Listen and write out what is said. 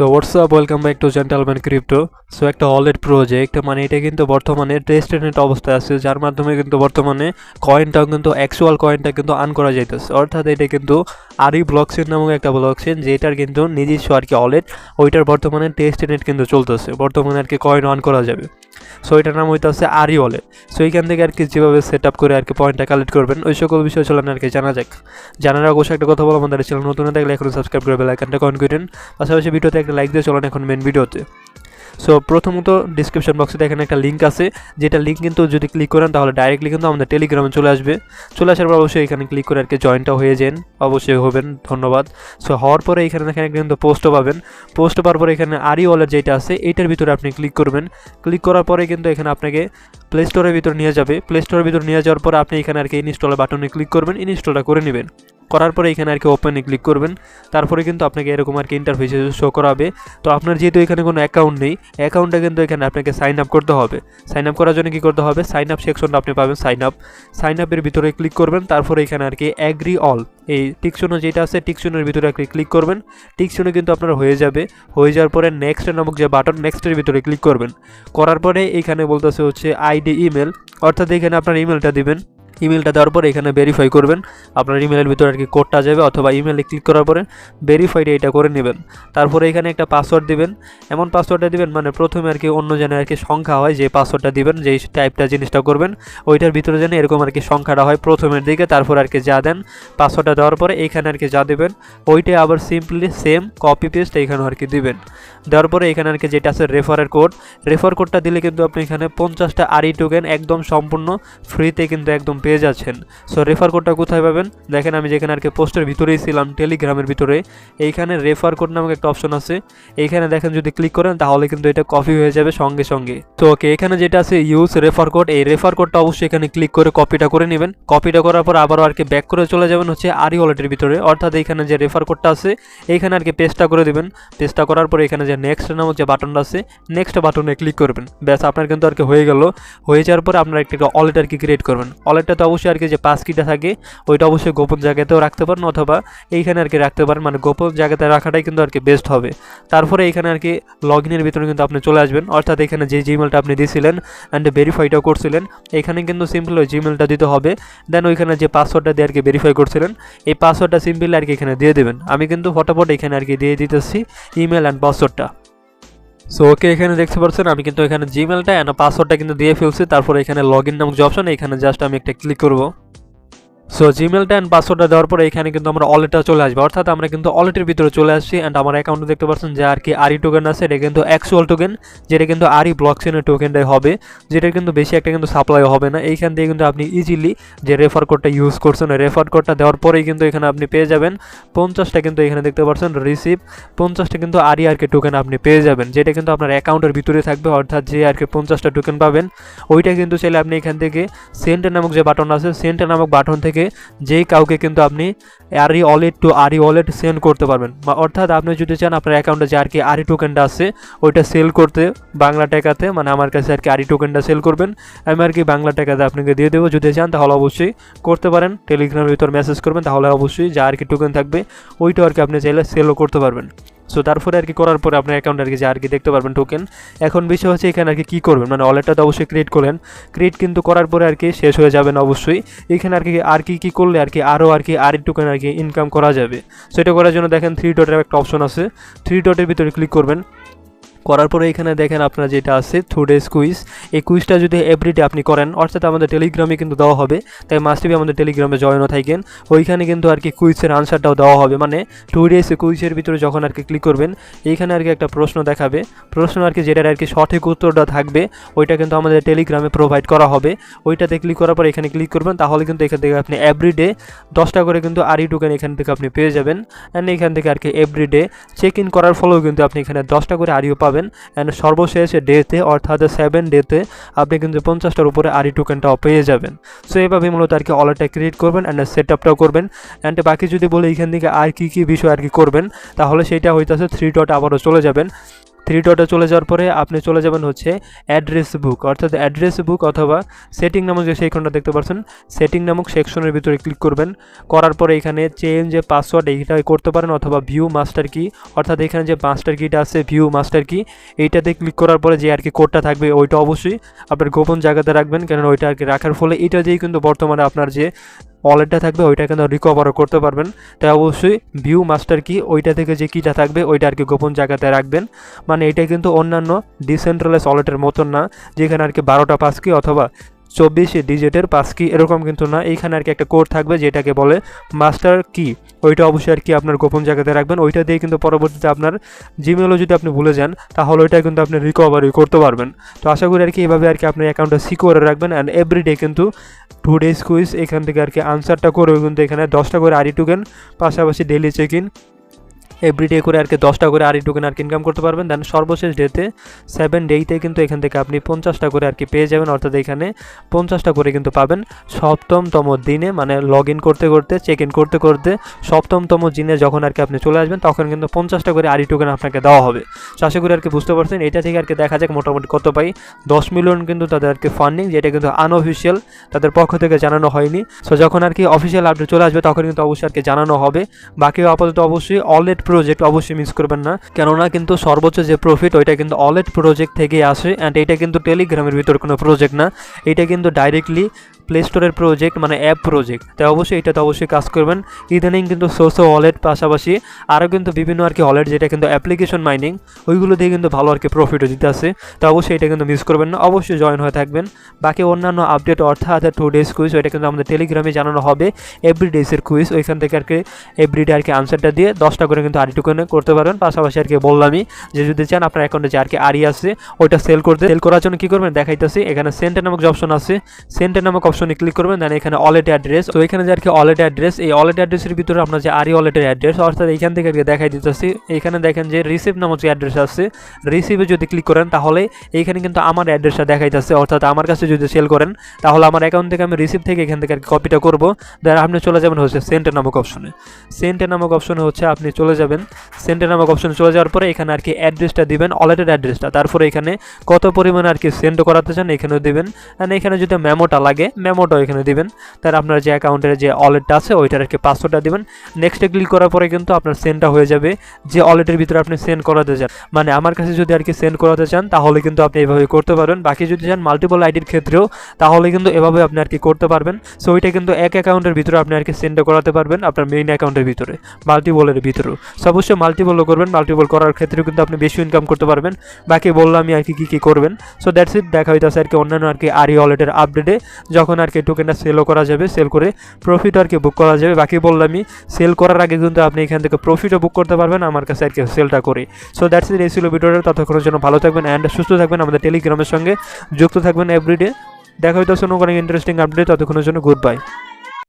So WhatsApp welcome back to gentleman crypto. So একটা wallet project মানে এটা কিন্তু বর্তমানে টেস্টনেট অবস্থায় আছে, যার মাধ্যমে কিন্তু বর্তমানে কয়েনটাও কিন্তু অ্যাকচুয়াল কয়েনটা কিন্তু আর্ন করা যাইতেছে। অর্থাৎ এটা কিন্তু আরি ব্লকচেন নামক একটা ব্লকচেন, যেটার কিন্তু নিজস্ব আর কি ওয়ালেট, ওইটার বর্তমানে টেস্টনেট কিন্তু চলতেছে, বর্তমানে আর কি কয়েন আর্ন করা যাবে। সো এটার নাম হইতেছে আরি ওয়ালেট। সো এইখান থেকে আর কি যেভাবে সেট আপ করে আর কি পয়েন্টটা কালেক্ট করবেন, ওই সকল বিষয় চলেন আর কি জানা যাক। জানার অবশ্যই একটা কথা বলা আমাদের চ্যানেল নতুন থাকলে এখন সাবস্ক্রাইব করে বেল আইকনটা অন করেন, পাশাপাশি ভিডিওতে একটা লাইক দিয়ে চলেন এখন মেন ভিডিওতে। সো প্রথমত ডিসক্রিপশন বক্সে দেখেন একটা লিঙ্ক আছে, যেটা লিঙ্ক কিন্তু যদি ক্লিক করেন তাহলে ডাইরেক্টলি কিন্তু আমাদের টেলিগ্রামে চলে আসবে। চলে আসার পর অবশ্যই এখানে ক্লিক করে আর কি জয়েনটা হয়ে যান, অবশ্যই হবেন, ধন্যবাদ। সো হওয়ার পরে এখানে দেখেন কিন্তু পোস্টও পাবেন। পোস্ট পাওয়ার পরে এখানে আরি ওয়ালেট যেটা আছে এইটার ভিতরে আপনি ক্লিক করবেন। ক্লিক করার পরে কিন্তু এখানে আপনাকে প্লে স্টোরের ভিতরে নিয়ে যাবে। প্লে স্টোরের ভিতরে নিয়ে যাওয়ার পরে আপনি এখানে আর কি ইনস্টলের বাটনে ক্লিক করবেন, ইনস্টলটা করে নেবেন। করার পরে এখানে আর কি ওপেনে ক্লিক করবেন। তারপরে কিন্তু আপনাকে এরকম আর কি ইন্টারফেসে শো করাবে। তো আপনার যেহেতু এখানে কোনো অ্যাকাউন্ট নেই, অ্যাকাউন্টটা কিন্তু এখানে আপনাকে সাইন আপ করতে হবে। সাইন আপ করার জন্য কী করতে হবে, সাইন আপ সেকশনটা আপনি পাবেন, সাইন আপের ভিতরে ক্লিক করবেন। তারপরে এখানে আর কি অ্যাগ্রি অল, এই টিকশনে যেটা আছে টিকশনের ভিতরে আর কি ক্লিক করবেন। টিকশনে কিন্তু আপনার হয়ে যাবে। হয়ে যাওয়ার পরে নেক্সট নামক যে বাটন, নেক্সটের ভিতরে ক্লিক করবেন। করার পরে এখানে বলতেছে হচ্ছে আইডি ইমেল, অর্থাৎ এখানে আপনার ইমেলটা দিবেন। ইমেলটা দেওয়ার পরে এখানে ভেরিফাই করবেন, আপনার ইমেলের ভিতরে আর কি কোডটা যাবে, অথবা ইমেলে ক্লিক করার পরে ভেরিফাইডে এটা করে নেবেন। তারপরে এখানে একটা পাসওয়ার্ড দিবেন, এমন পাসওয়ার্ডটা দিবেন মানে প্রথমে আর কি অন্য জানে আর কি সংখ্যা হয়, যে পাসওয়ার্ডটা দিবেন, যেই টাইপটা জিনিসটা করবেন ওইটার ভিতরে যেন এরকম আর কি সংখ্যাটা হয় প্রথমের দিকে। তারপর আর কি যা দেন, পাসওয়ার্ডটা দেওয়ার পরে এইখানে আর কি যা দেবেন ওইটাই আবার সিম্পলি সেম কপি পেস্ট এইখানে আর কি দিবেন। দেওয়ার পরে এখানে আর কি যেটা আছে রেফারের কোড, রেফার কোডটা দিলে কিন্তু আপনি এখানে 50টা আরি টোকেন একদম সম্পূর্ণ ফ্রিতে কিন্তু একদম পেয়ে যাচ্ছেন। সো রেফার কোডটা কোথায় পাবেন, দেখেন আমি যেখানে আর কি পোস্টের ভিতরেই ছিলাম টেলিগ্রামের ভিতরে, এইখানে রেফার কোড নামক একটা অপশন আছে। এইখানে দেখেন যদি ক্লিক করেন তাহলে কিন্তু এটা কপি হয়ে যাবে সঙ্গে সঙ্গে। তো ওকে, এখানে যেটা আছে ইউজ রেফার কোড, এই রেফার কোডটা অবশ্যই এখানে ক্লিক করে কপিটা করে নেবেন। কপিটা করার পর আবারও আর কি ব্যাক করে চলে যাবেন হচ্ছে আরি ওয়ালেটের ভিতরে, অর্থাৎ এইখানে যে রেফার কোডটা আছে এইখানে আর কি পেস্টটা করে দেবেন। পেস্টটা করার পরে এখানে যে নেক্সট নামক যে বাটনটা আছে, নেক্সট বাটনে ক্লিক করবেন। ব্যাস আপনার কিন্তু আর কি হয়ে গেল। হয়ে যাওয়ার পরে আপনার একটা ওয়ালেট আর কি ক্রিয়েট করবেন। ওয়ালেটটা তো অবশ্যই আর কি যে পাস কিটা থাকে ওইটা অবশ্যই গোপন জায়গাতেও রাখতে পারেন, অথবা এইখানে আর কি রাখতে পারেন, মানে গোপন জায়গাতে রাখাটাই কিন্তু আর কি বেস্ট হবে। তারপরে এইখানে আর কি লগ ইনের ভিতরে কিন্তু আপনি চলে আসবেন, অর্থাৎ এখানে যে জিমেলটা আপনি দিয়েছিলেন অ্যান্ড ভেরিফাইটাও করছিলেন, এখানে কিন্তু সিম্পল ওই জিমেলটা দিতে হবে। দেন ওইখানে যে পাসওয়ার্ডটা দিয়ে আর কি ভেরিফাই করছিলেন, এই পাসওয়ার্ডটা সিম্পলি আর কি এখানে দিয়ে দেবেন। আমি কিন্তু ফটাফট এখানে আর কি দিয়ে দিতেছি ইমেল অ্যান্ড পাসওয়ার্ডটা। সো ওকে, এখানে দেখতে পাচ্ছেন আমি কিন্তু এখানে জিমেলটা অ্যান্ড পাসওয়ার্ডটা কিন্তু দিয়ে ফেলছি। তারপরে এখানে লগ ইন নামক যে অপশন, এখানে জাস্ট আমি একটা ক্লিক করবো। সো জিমেলটা অ্যান্ড পাসওয়ার্ডটা দেওয়ার পরে এখানে কিন্তু আমরা ওয়ালেটটা চলে আসবে, অর্থাৎ আমরা কিন্তু ওয়ালেটের ভিতরে চলে আসছি। অ্যান্ড আমার অ্যাকাউন্টে দেখতে পাচ্ছেন যে আর কি আরি টোকেন আছে, এটা কিন্তু অ্যাকচুয়াল টোকেন, যেটা কিন্তু আরি ব্লকচেনের টোকেনটাই হবে, যেটা কিন্তু বেশি একটা কিন্তু সাপ্লাই হবে না। এইখান থেকে কিন্তু আপনি ইজিলি যে রেফার কোডটা ইউজ করছেন, রেফার কোডটা দেওয়ার পরেই কিন্তু এখানে আপনি পেয়ে যাবেন 50টা, কিন্তু এখানে দেখতে পাচ্ছেন রিসিভ 50টা কিন্তু আরি আর কি টোকেন আপনি পেয়ে যাবেন, যেটা কিন্তু আপনার অ্যাকাউন্টের ভিতরে থাকবে। অর্থাৎ যে আর কি 50টা টোকেন পাবেন ওইটা কিন্তু চাইলে আপনি এখান থেকে সেন্ড নামক যে বাটন আছে, সেন্ড নামক বাটন থেকে যেই কাউকে কিন্তু আপনি আরি ওয়ালেট টু আরি ওয়ালেট সেন্ড করতে পারবেন। অর্থাৎ আপনি যদি চান আপনার অ্যাকাউন্টে যে আর কি আরি টোকেনটা আছে ওইটা সেল করতে বাংলা টাকাতে, মানে আমার কাছে আর কি আরি টোকেনটা সেল করবেন, আমি আর কি বাংলা টাকাতে আপনাকে দিয়ে দেবো। যদি চান তাহলে অবশ্যই করতে পারেন, টেলিগ্রামের ভিতর মেসেজ করবেন, তাহলে অবশ্যই যা আর কি টোকেন থাকবে ওইটা আর কি আপনি চাইলে সেলও করতে পারবেন। সো তারপরে আর কি করার পরে আপনার অ্যাকাউন্ট আর কি যা আর কি দেখতে পারবেন টোকেন। এখন বিষয় হচ্ছে এখানে আর কি কী করবেন, মানে ওয়ালেটটা তো অবশ্যই ক্রিয়েট করলেন, ক্রিয়েট কিন্তু করার পরে আর কি শেষ হয়ে যাবেন অবশ্যই। এখানে আর কি করলে আর কি আরও আর কি আরি টোকেন আর কি ইনকাম করা যাবে। সো এটা করার জন্য দেখেন 3 ডটের একটা অপশন আছে, 3 ডটের ভিতরে ক্লিক করবেন। করার পরে এখানে দেখেন আপনার যেটা আছে টুডেস কুইজ, এই কুইজটা যদি এভরিডে আপনি করেন, অর্থাৎ আমাদের টেলিগ্রামে কিন্তু দেওয়া হবে, তাই মাস্ট বি আমাদের টেলিগ্রামে জয়েনও থাকেন। ওইখানে কিন্তু আর কি কুইজের আনসারটাও দেওয়া হবে, মানে টুডেস কুইজের ভিতরে যখন আর কি ক্লিক করবেন এইখানে আর কি একটা প্রশ্ন দেখাবে, প্রশ্ন আর কি যেটার আর কি সঠিক উত্তরটা থাকবে ওইটা কিন্তু আমাদের টেলিগ্রামে প্রোভাইড করা হবে। ওইটাতে ক্লিক করার পর এখানে ক্লিক করবেন, তাহলে কিন্তু এখান থেকে আপনি এভরিডে 10টা করে কিন্তু আরি টোকেন এখান থেকে আপনি পেয়ে যাবেন। অ্যান্ড এখান থেকে আর কি এভরিডে চেক ইন করার ফলেও কিন্তু আপনি এখানে 10টা করে আরিও পাবেন। অ্যান্ড সর্বশেষ ডেতে অর্থাৎ 7 ডেতে আপনি কিন্তু 50টার উপরে আরি টোকেনটাও পেয়ে যাবেন। সো এইভাবে মূলত আর কি ওয়ালেটটা ক্রিয়েট করবেন অ্যান্ড সেট আপটাও করবেন। অ্যান্ড বাকি যদি বলে এখান থেকে আর কী বিষয় আর কি করবেন, তাহলে সেইটা হইতেছে 3 ডট আবারও চলে যাবেন। থ্রি ডটে চলে যাওয়ার পরে আপনি চলে যাবেন হচ্ছে অ্যাড্রেস বুক, অর্থাৎ অ্যাড্রেস বুক অথবা সেটিং নামক যে সেইখানটা দেখতে পাচ্ছেন সেটিং নামক সেকশনের ভিতরে ক্লিক করবেন। করার পরে এখানে চেঞ্জ যে পাসওয়ার্ড এইটা করতে পারেন অথবা ভিউ মাস্টার কি, অর্থাৎ এখানে যে মাস্টার কিটা আছে ভিউ মাস্টার কি এইটাতে ক্লিক করার পরে যে আর কি কোডটা থাকবে ওইটা অবশ্যই আপনার গোপন জায়গাতে রাখবেন, কারণ ওইটা আর কি রাখার ফলে এটা দিয়েই কিন্তু বর্তমানে আপনার যে ওয়ালেটটা থাকবে ওইটা কিন্তু রিকভারও করতে পারবেন। তাই অবশ্যই ভিউ মাস্টার কি ওইটা থেকে যে কিটা থাকবে ওইটা আর কি গোপন জায়গাতে রাখবেন। মানে এটা কিন্তু অন্যান্য ডিসেন্ট্রালাইজ ওয়ালেটের মতন না যেখানে আর কি 12টা পাস কি অথবা 24 ডিজিটের পাস কি এরকম কিন্তু না। এইখানে আর কি একটা কোড থাকবে যেটাকে বলে মাস্টার কি, ওইটা অবশ্যই আর কি আপনার গোপন জায়গাতে রাখবেন। ওইটা দিয়ে কিন্তু পরবর্তীতে আপনার জিমেলও যদি আপনি ভুলে যান তাহলে ওইটা কিন্তু আপনি রিকভারি করতে পারবেন। তো আশা করি আর কি এভাবে আর কি আপনার অ্যাকাউন্টটা সিকিউর রাখবেন। অ্যান্ড এভরিডে কিন্তু 2 ডেজ কুইজ এখান থেকে আর কি আনসারটা করেও কিন্তু এখানে 10টা করে আরই টোকেন, পাশাপাশি ডেইলি চেক ইন এভরিডে করে আর কি 10টা করে আরই টোকেন আর কি ইনকাম করতে পারবেন। দেন সর্বশেষ ডেতে 7 ডেতে কিন্তু এখান থেকে আপনি 50টা করে আর কি পেয়ে যাবেন, অর্থাৎ এখানে 50টা করে কিন্তু পাবেন সপ্তমতম দিনে, মানে লগ ইন করতে করতে চেক ইন করতে করতে সপ্তমতম দিনে যখন আর কি আপনি চলে আসবেন তখন কিন্তু 50টা করে আরই টোকেন আপনাকে দেওয়া হবে। তো আশা করি আর কি বুঝতে পারছেন। এটা থেকে আর কি দেখা যাক মোটামুটি কত পাই। 10 মিলিয়ন কিন্তু তাদের আর কি ফান্ডিং, যেটা কিন্তু আনঅফিসিয়াল, তাদের পক্ষ থেকে জানানো হয়নি। সো যখন আর কি অফিসিয়াল আপডেট চলে আসবে তখন কিন্তু অবশ্যই আর কি জানানো হবে। বাকি আপাতত অবশ্যই ওয়ালেট প্রজেক্ট অবশ্যই মিস করবেন না, কেননা কিন্তু সর্বোচ্চ যে প্রফিট ওইটা কিন্তু ওয়ালেট প্রজেক্ট থেকে আসে। অ্যান্ড এটা কিন্তু টেলিগ্রামের ভিতর কোনো প্রজেক্ট না, এটা কিন্তু ডাইরেক্টলি প্লে স্টোরের প্রজেক্ট, মানে অ্যাপ প্রজেক্ট। তাই অবশ্যই এটাতে অবশ্যই কাজ করবেন। ইদানিং কিন্তু সোর্সো ওয়ালেট পাশাপাশি আরও কিন্তু বিভিন্ন আর কি ওয়ালেট যেটা কিন্তু অ্যাপ্লিকেশন মাইনিং ওইগুলো দিয়ে কিন্তু ভালো আর কি প্রফিটও দিতে আসে। তো অবশ্যই এটা কিন্তু মিস করবেন না, অবশ্যই জয়েন হয়ে থাকবেন। বাকি অন্যান্য আপডেট অর্থাৎ 2 ডেজ কুইজ ওইটা কিন্তু আমাদের টেলিগ্রামে জানানো হবে। এভরিডেসের কুইজ ওইখান থেকে আর কি এভরিডে আর কি আনসারটা দিয়ে 10টা করে কিন্তু আরই টোকেন করতে পারবেন। পাশাপাশি আর কি বললামই যে যদি চান আপনার অ্যাকাউন্টে যে আর কি আরই আছে ওইটা সেল করার জন্য কী করবেন দেখাইতেছি। এখানে সেন্টার নামক যে অপশন আছে সেন্টার নামক অপশনে ক্লিক করবেন। দেন এখানে ওয়ালেট অ্যাড্রেস, তো এখানে যে আর কি ওয়ালেট অ্যাড্রেস, এই ওয়ালেট অ্যাড্রেসের ভিতরে আপনার যে আরই ওয়ালেটের অ্যাড্রেস, অর্থাৎ এইখান থেকে আর কি দেখাই দিতেছি। এখানে দেখেন যে রিসিভ নামক যে অ্যাড্রেস আছে রিসিভে যদি ক্লিক করেন তাহলে এইখানে কিন্তু আমার অ্যাড্রেসটা দেখাইতেছে, অর্থাৎ আমার কাছে যদি সেল করেন তাহলে আমার অ্যাকাউন্ট থেকে আমি রিসিভ থেকে এখান থেকে আর কি কপিটা করবো। দেন আপনি চলে যাবেন হচ্ছে সেন্টার নামক অপশনে। সেন্টার নামক অপশনে হচ্ছে আপনি চলে যাবেন, সেন্টার নামক অপশনে চলে যাওয়ার পরে এখানে আর কি অ্যাড্রেসটা দিবেন, ওয়ালেটের অ্যাড্রেসটা, তারপরে এখানে কত পরিমাণে আর কি সেন্ড করাতে চান এখানেও দিবেন। অ্যান্ড এখানে যদি মেমোটা লাগে মেমোটাও এখানে দিবেন। তার আপনার যে অ্যাকাউন্টের যে ওয়ালেটটা আছে ওইটার আর কি পাসওয়ার্ডটা দিবেন। নেক্সটে ক্লিক করার পরে কিন্তু আপনার সেন্ডটা হয়ে যাবে যে ওয়ালেটের ভিতরে আপনি সেন্ড করাতে চান। মানে আমার কাছে যদি আর কি সেন্ড করাতে চান তাহলে কিন্তু আপনি এভাবে করতে পারবেন। বাকি যদি চান মাল্টিপল আইডির ক্ষেত্রেও তাহলে কিন্তু এভাবে আপনি আর কি করতে পারবেন। সো ওইটা কিন্তু এক অ্যাকাউন্টের ভিতরে আপনি আর কি সেন্ডটা করাতে পারবেন আপনার মেইন অ্যাকাউন্টের ভিতরে, মাল্টিপলের ভিতরেও। সো অবশ্যই মাল্টিপলও করবেন, মাল্টিপল করার ক্ষেত্রেও কিন্তু আপনি বেশি ইনকাম করতে পারবেন। বাকি বললাম আর কি কী করবেন। সো দ্যাটস ইট, দেখা হইতেছে আর কি অন্যান্য আর কি আরই ওয়ালেটের আপডেটে যখন আর কি টোকেনটা সেলও করা যাবে, সেল করে প্রফিট আর কি বুক করা যাবে। বাকি বললামই সেল করার আগে কিন্তু আপনি এখান থেকে প্রফিটও বুক করতে পারবেন আমার কাছে আর কি সেলটা করে। সো দ্যাটস ইট, এই ছিল ভিডিওটা। ততক্ষণের জন্য ভালো থাকবেন অ্যান্ড সুস্থ থাকবেন, আমাদের টেলিগ্রামের সঙ্গে যুক্ত থাকবেন এভরিডে। দেখা হইতেছে কোনো ইন্টারেস্টিং আপডেট, ততক্ষণের জন্য গুড বাই।